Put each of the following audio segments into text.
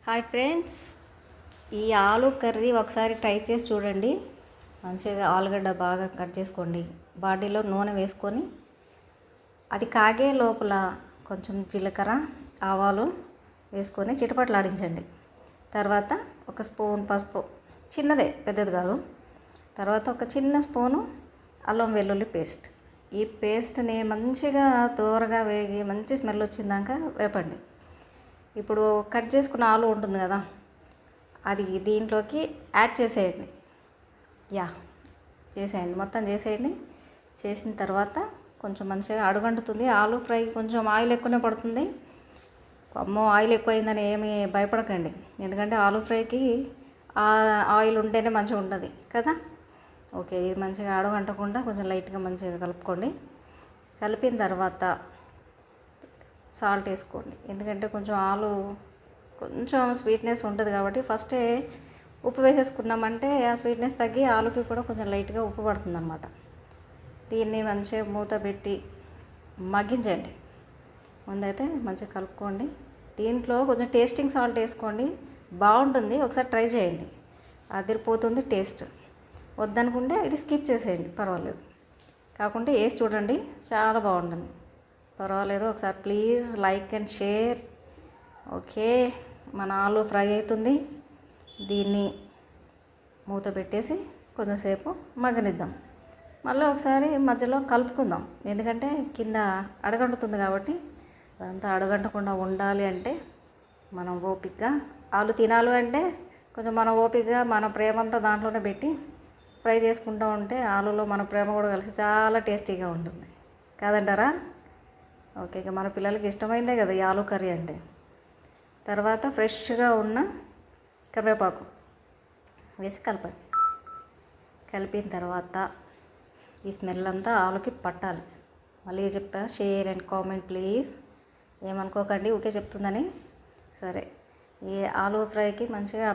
Hi friends, ఈ ఆలు curry ఒకసారి ట్రై చేసి చూడండి. మంచిగా ఆలుగడ్డ బాగా కట్ చేసుకోండి. బాడీలో నూనె వేసుకొని అది కాగే లోపల కొంచెం జీలకర్ర, ఆవాలు వేసుకొని చిటపటలాడించండి. తర్వాత ఒక స్పూన్ పసుపు, చిన్నదే, పెద్దది కాదు. తర్వాత ఒక చిన్న స్పూను అల్లం వెల్లుల్లి పేస్ట్. ఈ పేస్ట్ని మంచిగా దూరగా వేగి మంచి స్మెల్ వచ్చిందాక వేపండి. ఇప్పుడు కట్ చేసుకున్న ఆలు ఉంటుంది కదా, అది దీంట్లోకి యాడ్ చేసేయండి. చేసేయండి, మొత్తం చేసేయండి. చేసిన తర్వాత కొంచెం మంచిగా అడుగంటుతుంది. ఆలు ఫ్రై కొంచెం ఆయిల్ ఎక్కువనే పడుతుంది. అమ్మో, ఆయిల్ ఎక్కువైందని ఏమీ భయపడకండి, ఎందుకంటే ఆలు ఫ్రైకి ఆయిల్ ఉంటేనే మంచిగా ఉంటుంది కదా. ఓకే, ఇది మంచిగా అడుగంటకుండా కొంచెం లైట్గా మంచిగా కలుపుకోండి. కలిపిన తర్వాత సాల్ట్ వేసుకోండి, ఎందుకంటే కొంచెం ఆలు కొంచెం స్వీట్నెస్ ఉంటుంది కాబట్టి ఫస్టే ఉప్పు వేసేసుకున్నామంటే ఆ స్వీట్నెస్ తగ్గి ఆలుకి కూడా కొంచెం లైట్గా ఉప్పు పడుతుంది అన్నమాట. దీన్ని మంచిగా మూత పెట్టి మగ్గించండి. ముందైతే మంచిగా కలుపుకోండి. దీంట్లో కొంచెం టేస్టింగ్ సాల్ట్ వేసుకోండి, బాగుంటుంది. ఒకసారి ట్రై చేయండి, అదిరిపోతుంది టేస్ట్. వద్దనుకుంటే ఇది స్కిప్ చేసేయండి, పర్వాలేదు. కాకుంటే వేసి చూడండి, చాలా బాగుంటుంది. పర్వాలేదు, ఒకసారి please like and share. Okay, మన ఆలు ఫ్రై అవుతుంది. దీన్ని మూత పెట్టేసి కొంచెంసేపు మగ్గనిద్దాం. మళ్ళీ ఒకసారి మధ్యలో కలుపుకుందాం, ఎందుకంటే కింద అడగంటుతుంది కాబట్టి. అదంతా అడగంటకుండా ఉండాలి అంటే మనం ఓపికగా ఆలు తినాలి అంటే కొంచెం మన ఓపికగా మన ప్రేమంతా దాంట్లోనే పెట్టి ఫ్రై చేసుకుంటూ ఉంటే ఆలులో మన ప్రేమ కూడా కలిసి చాలా టేస్టీగా ఉంటుంది, కాదంటారా? ఓకే, ఇక మన పిల్లలకి ఇష్టమైందే కదా ఈ ఆలు కర్రీ అంటే. తర్వాత ఫ్రెష్గా ఉన్న కరివేపాకు వేసి కలపండి. కలిపిన తర్వాత ఈ స్మెల్ అంతా ఆలుకి పట్టాలి. మళ్ళీ చెప్పా, షేర్ అండ్ కామెంట్ ప్లీజ్. ఏమనుకోకండి ఊకే చెప్తుందని. సరే, ఈ ఆలు ఫ్రైకి మంచిగా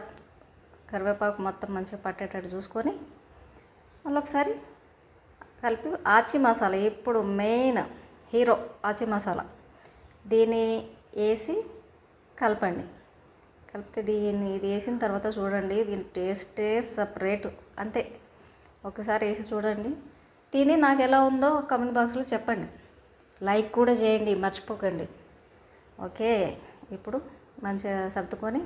కరివేపాకు మొత్తం మంచిగా పట్టేటట్టు చూసుకొని మళ్ళీ ఒకసారి కలిపి ఆచి మసాలా, ఇప్పుడు మెయిన్ హీరో ఆచి మసాలా, దీన్ని వేసి కలపండి. కలిపితే ఇది వేసిన తర్వాత చూడండి, దీని టేస్టే సపరేటు. అంతే, ఒకసారి వేసి చూడండి. తిని నాకు ఎలా ఉందో కామెంట్ బాక్స్లో చెప్పండి. లైక్ కూడా చేయండి, మర్చిపోకండి. ఓకే, ఇప్పుడు మంచిగా సర్దుకొని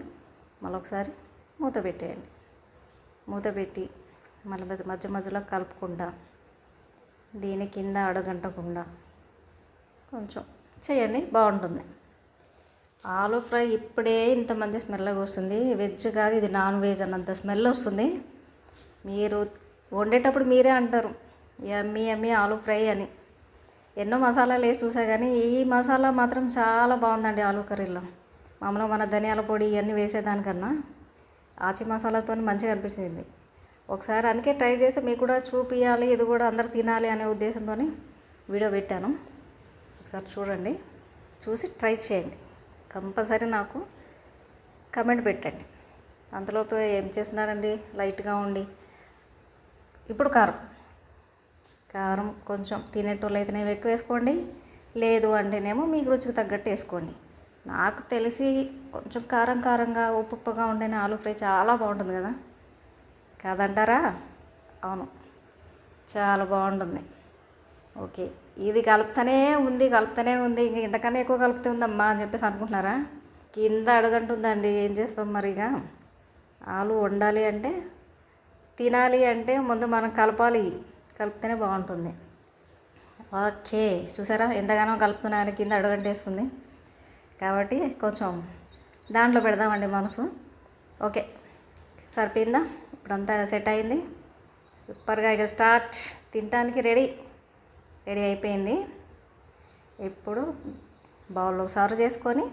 మళ్ళీ ఒకసారి మూత పెట్టేయండి. మూత పెట్టి మళ్ళీ మధ్య మధ్యలో కలుపుకుంటా దీని కింద అడుగంటకుండా కొంచెం చేయండి, బాగుంటుంది. ఆలు ఫ్రై ఇప్పుడే ఇంతమంది స్మెల్ వస్తుంది. వెజ్ కాదు, ఇది నాన్ వెజ్ అన్నంత స్మెల్ వస్తుంది. మీరు వండేటప్పుడు మీరే అంటారు యమ్మీ యమ్మీ ఆలు ఫ్రై అని. ఎన్నో మసాలాలు వేసి చూసా కానీ ఈ మసాలా మాత్రం చాలా బాగుందండి ఆలు కర్రీలో. మామూలుగా మన ధనియాల పొడి ఇవన్నీ వేసేదానికన్నా ఆచి మసాలాతో మంచిగా అనిపించింది. ఒకసారి అందుకే ట్రై చేసి మీకు కూడా చూపించాలి, ఇది కూడా అందరు తినాలి అనే ఉద్దేశంతో వీడియో పెట్టాను. ఒకసారి చూడండి, చూసి ట్రై చేయండి. కంపల్సరీ నాకు కమెంట్ పెట్టండి. అంతలోపు ఏం చేస్తున్నారండి, లైట్గా ఉండి. ఇప్పుడు కారం కొంచెం తినేటోళ్ళు అయితేనేమో ఎక్కువ వేసుకోండి, లేదు అంటేనేమో మీకు రుచికి తగ్గట్టు వేసుకోండి. నాకు తెలిసి కొంచెం కారంగా ఉప్పుగా ఉంటేనే ఆలు ఫ్రై చాలా బాగుంటుంది కదా, కాదంటారా? అవును, చాలా బాగుంటుంది. ఓకే, ఇది కలుపుతూనే ఉంది. ఇంక ఇంతకన్నా ఎక్కువ కలుపుతుందమ్మా అని చెప్పేసి అనుకుంటున్నారా? కింద అడుగంటుందండి, ఏం చేస్తాం మరి. ఇక ఆలు వండాలి అంటే తినాలి అంటే ముందు మనం కలిపితేనే బాగుంటుంది. ఓకే, చూసారా ఎంతగానో కలుపుతున్నాయని కింద అడుగంటేస్తుంది కాబట్టి కొంచెం దాంట్లో పెడదామండి మనసు. ఓకే, సరిపోయిందా? ఇప్పుడంతా సెట్ అయింది సూపర్గా. ఇక స్టార్ట్, తినడానికి రెడీ అయిపోయింది. ఇప్పుడు బౌల్లో సర్వ్ చేసుకొని